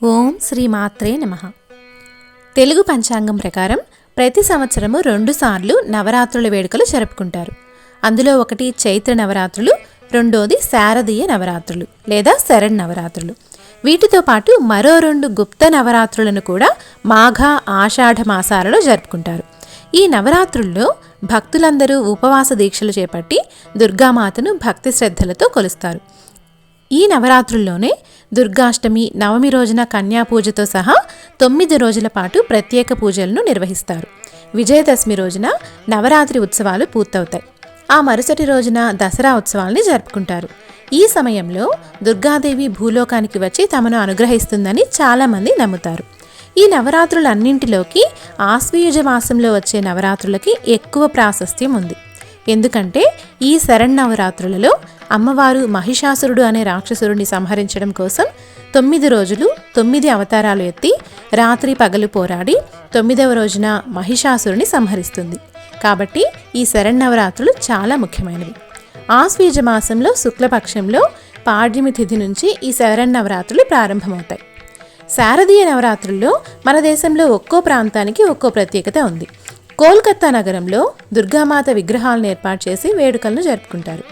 ఓం శ్రీ మాత్రే నమః. తెలుగు పంచాంగం ప్రకారం ప్రతి సంవత్సరము 2 సార్లు నవరాత్రుల వేడుకలు జరుపుకుంటారు. అందులో ఒకటి చైత్ర నవరాత్రులు, రెండోది శారదీయ నవరాత్రులు లేదా శరన్నవరాత్రులు. వీటితో పాటు మరో 2 గుప్త నవరాత్రులను కూడా మాఘ ఆషాఢ మాసాలలో జరుపుకుంటారు. ఈ నవరాత్రుల్లో భక్తులందరూ ఉపవాస దీక్షలు చేపట్టి దుర్గామాతను భక్తి శ్రద్ధలతో కొలుస్తారు. ఈ నవరాత్రుల్లోనే దుర్గాష్టమి, నవమి రోజున కన్యాపూజతో సహా 9 రోజుల పాటు ప్రత్యేక పూజలను నిర్వహిస్తారు. విజయదశమి రోజున నవరాత్రి ఉత్సవాలు పూర్తవుతాయి. ఆ మరుసటి రోజున దసరా ఉత్సవాల్ని జరుపుకుంటారు. ఈ సమయంలో దుర్గాదేవి భూలోకానికి వచ్చి తమను అనుగ్రహిస్తుందని చాలామంది నమ్ముతారు. ఈ నవరాత్రులన్నింటిలోకి ఆశ్వయుజ మాసంలో వచ్చే నవరాత్రులకి ఎక్కువ ప్రాశస్త్యం ఉంది. ఎందుకంటే ఈ శరన్నవరాత్రులలో అమ్మవారు మహిషాసురుడు అనే రాక్షసురుడిని సంహరించడం కోసం 9 రోజులు 9 అవతారాలు ఎత్తి రాత్రి పగలు పోరాడి 9వ రోజున మహిషాసురుని సంహరిస్తుంది. కాబట్టి ఈ శరన్నవరాత్రులు చాలా ముఖ్యమైనవి. ఆశ్వయుజ మాసంలో శుక్లపక్షంలో పాడ్యమి తిథి నుంచి ఈ శరన్నవరాత్రులు ప్రారంభమవుతాయి. శారదీయ నవరాత్రుల్లో మన దేశంలో ఒక్కో ప్రాంతానికి ఒక్కో ప్రత్యేకత ఉంది. కోల్కతా నగరంలో దుర్గామాత విగ్రహాలను ఏర్పాటు చేసి వేడుకలను జరుపుకుంటారు.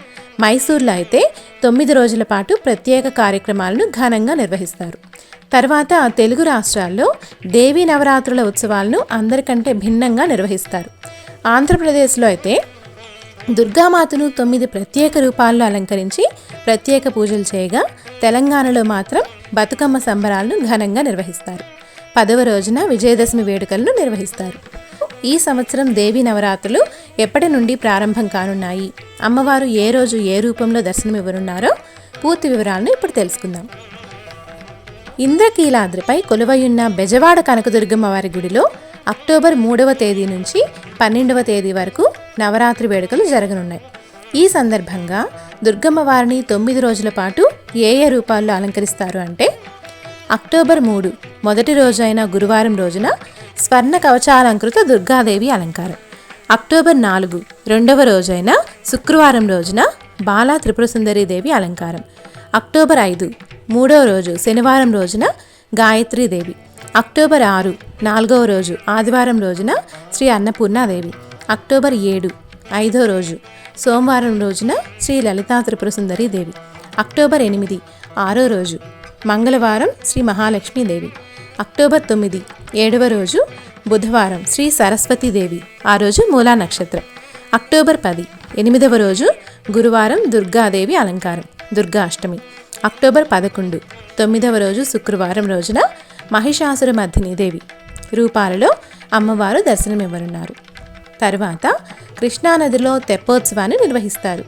మైసూర్లో అయితే 9 రోజుల పాటు ప్రత్యేక కార్యక్రమాలను ఘనంగా నిర్వహిస్తారు. తర్వాత తెలుగు రాష్ట్రాల్లో దేవీ నవరాత్రుల ఉత్సవాలను అందరికంటే భిన్నంగా నిర్వహిస్తారు. ఆంధ్రప్రదేశ్లో అయితే దుర్గామాతను 9 ప్రత్యేక రూపాల్లో అలంకరించి ప్రత్యేక పూజలు చేయగా, తెలంగాణలో మాత్రం బతుకమ్మ సంబరాలను ఘనంగా నిర్వహిస్తారు. 10వ రోజున విజయదశమి వేడుకలను నిర్వహిస్తారు. ఈ సంవత్సరం దేవీ నవరాత్రులు ఎప్పటి నుండి ప్రారంభం కానున్నాయి, అమ్మవారు ఏ రోజు ఏ రూపంలో దర్శనమివ్వనున్నారో పూర్తి వివరాలను ఇప్పుడు తెలుసుకుందాం. ఇంద్రకీలాద్రిపై కొలువయున్న బెజవాడ కనకదుర్గమ్మ వారి గుడిలో అక్టోబర్ 3వ తేదీ నుంచి 12వ తేదీ వరకు నవరాత్రి వేడుకలు జరగనున్నాయి. ఈ సందర్భంగా దుర్గమ్మ వారిని 9 రోజుల పాటు ఏ రూపాల్లో అలంకరిస్తారు అంటే, అక్టోబర్ 3 మొదటి రోజు అయిన గురువారం రోజున స్వర్ణ కవచాలంకృత దుర్గాదేవి అలంకారం. అక్టోబర్ 4 రెండవ రోజైన శుక్రవారం రోజున బాలా త్రిపురసుందరీదేవి అలంకారం. అక్టోబర్ 5 మూడవ రోజు శనివారం రోజున గాయత్రీదేవి. అక్టోబర్ 6 4వ రోజు ఆదివారం రోజున శ్రీ అన్నపూర్ణాదేవి. అక్టోబర్ 7 5వ రోజు సోమవారం రోజున శ్రీ లలితా త్రిపురసుందరీదేవి. అక్టోబర్ 8 6వ రోజు మంగళవారం శ్రీ మహాలక్ష్మీదేవి. అక్టోబర్ 9 7వ రోజు బుధవారం శ్రీ సరస్వతీదేవి. ఆ రోజు మూలా నక్షత్రం. అక్టోబర్ 10 8వ రోజు గురువారం దుర్గాదేవి అలంకారం, దుర్గాష్టమి. అక్టోబర్ 11 9వ రోజు శుక్రవారం రోజున మహిషాసుర మర్దినీదేవి రూపాలలో అమ్మవారు దర్శనమివ్వనున్నారు. తర్వాత కృష్ణానదిలో తెప్పోత్సవాన్ని నిర్వహిస్తారు.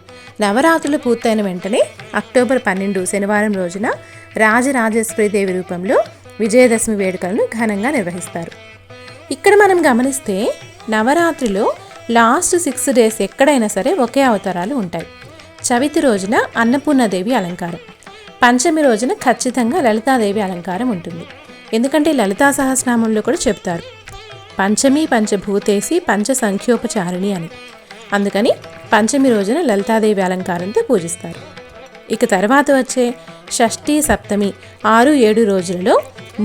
నవరాత్రులు పూర్తయిన వెంటనే అక్టోబర్ 12 శనివారం రోజున రాజరాజేశ్వరీదేవి రూపంలో విజయదశమి వేడుకలను ఘనంగా నిర్వహిస్తారు. ఇక్కడ మనం గమనిస్తే నవరాత్రిలో లాస్ట్ 6 డేస్ ఎక్కడైనా సరే ఒకే అవతారాలు ఉంటాయి. చవితి రోజున అన్నపూర్ణాదేవి అలంకారం, పంచమి రోజున ఖచ్చితంగా లలితాదేవి అలంకారం ఉంటుంది. ఎందుకంటే లలితా సహస్రనామంలో కూడా చెప్తారు పంచమి పంచభూతేసి పంచ సంఖ్యోపచారిణి అని. అందుకని పంచమి రోజున లలితాదేవి అలంకారంతో పూజిస్తారు. ఇక తర్వాత వచ్చే షష్ఠి, సప్తమి 6, 7 రోజులలో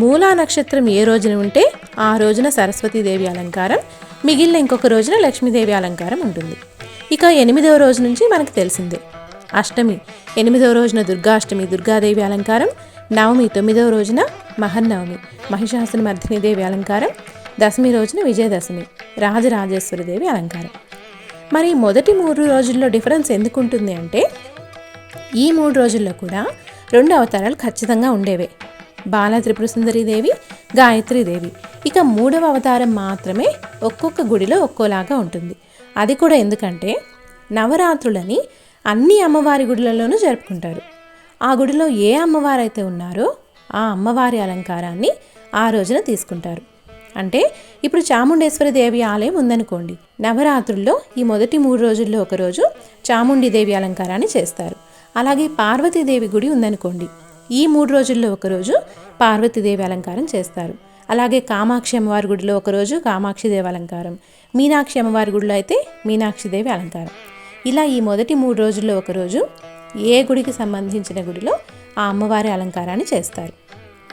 మూలా నక్షత్రం ఏ రోజున ఉంటే ఆ రోజున సరస్వతీదేవి అలంకారం, మిగిలిన ఇంకొక రోజున లక్ష్మీదేవి అలంకారం ఉంటుంది. ఇక 8వ రోజు నుంచి మనకు తెలిసిందే అష్టమి. 8వ రోజున దుర్గాష్టమి, దుర్గాదేవి అలంకారం. నవమి 9వ రోజున మహన్నవమి, మహిషాసుర మర్దినీదేవి అలంకారం. దశమి రోజున విజయదశమి, రాజరాజేశ్వరీదేవి అలంకారం. మరి మొదటి 3 రోజుల్లో డిఫరెన్స్ ఎందుకు ఉంటుంది అంటే, ఈ 3 రోజుల్లో కూడా 2 అవతారాలు ఖచ్చితంగా ఉండేవే, బాలా త్రిపురసుందరీదేవి, గాయత్రీదేవి. ఇక 3వ అవతారం మాత్రమే ఒక్కొక్క గుడిలో ఒక్కోలాగా ఉంటుంది. అది కూడా ఎందుకంటే నవరాత్రులని అన్ని అమ్మవారి గుడులలోనూ జరుపుకుంటారు. ఆ గుడిలో ఏ అమ్మవారైతే ఉన్నారో ఆ అమ్మవారి అలంకారాన్ని ఆ రోజున తీసుకుంటారు. అంటే ఇప్పుడు చాముండేశ్వరిదేవి ఆలయం ఉందనుకోండి, నవరాత్రుల్లో ఈ మొదటి 3 రోజుల్లో ఒకరోజు చాముండీదేవి అలంకారాన్ని చేస్తారు. అలాగే పార్వతీదేవి గుడి ఉందనుకోండి, ఈ 3 రోజుల్లో ఒకరోజు పార్వతీదేవి అలంకారం చేస్తారు. అలాగే కామాక్షి అమ్మవారి గుడిలో ఒకరోజు కామాక్షిదేవి అలంకారం, మీనాక్షి అమ్మవారి గుడిలో అయితే మీనాక్షిదేవి అలంకారం. ఇలా ఈ మొదటి 3 రోజుల్లో ఒకరోజు ఏ గుడికి సంబంధించిన గుడిలో ఆ అమ్మవారి అలంకారాన్ని చేస్తారు.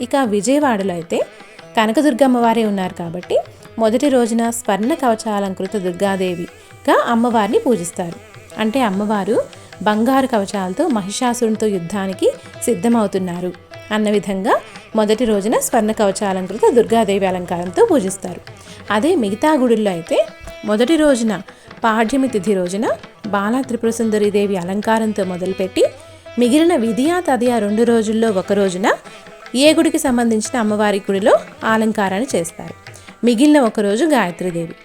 ఇక విజయవాడలో అయితే కనకదుర్గమ్మ వారే ఉన్నారు కాబట్టి మొదటి రోజున స్వర్ణ కవచాలంకృత దుర్గాదేవిగా అమ్మవారిని పూజిస్తారు. అంటే అమ్మవారు బంగారు కవచాలతో మహిషాసురునితో యుద్ధానికి సిద్ధమవుతున్నారు అన్న విధంగా మొదటి రోజున స్వర్ణ కవచాలంకృత దుర్గాదేవి అలంకారంతో పూజిస్తారు. అదే మిగతా గుడుల్లో అయితే మొదటి రోజున పాడ్యమి తిథి రోజున బాలా త్రిపుర సుందరీదేవి అలంకారంతో మొదలుపెట్టి మిగిలిన విధియా తదియా 2 రోజుల్లో ఒక రోజున ఏ గుడికి సంబంధించిన అమ్మవారి గుడిలో అలంకారాన్ని చేస్తారు. మిగిలిన ఒక రోజు గాయత్రీదేవి.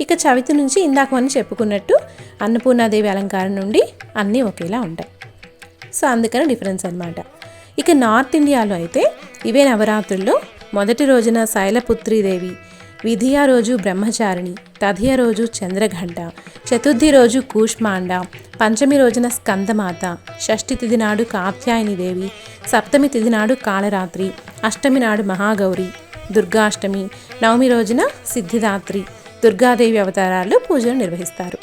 ఇక చవితి నుంచి ఇందాక మనం చెప్పుకున్నట్టు అన్నపూర్ణాదేవి అలంకారం నుండి అన్నీ ఒకేలా ఉంటాయి. సో అందుకని డిఫరెన్స్ అన్నమాట. ఇక నార్త్ ఇండియాలో అయితే ఇవే నవరాత్రుల్లో మొదటి రోజున శైలపుత్రీదేవి, విధియా రోజు బ్రహ్మచారిణి, తదియ రోజు చంద్రఘంట, చతుర్థి రోజు కూష్మాండ, పంచమి రోజున స్కందమాత, షష్ఠి తిథి నాడు కాత్యాయని దేవి, సప్తమి తిథి నాడు కాళరాత్రి, అష్టమి నాడు మహాగౌరి, దుర్గాష్టమి, నవమి రోజున సిద్ధిదాత్రి, దుర్గాదేవి అవతారాల్లో పూజలు నిర్వహిస్తారు.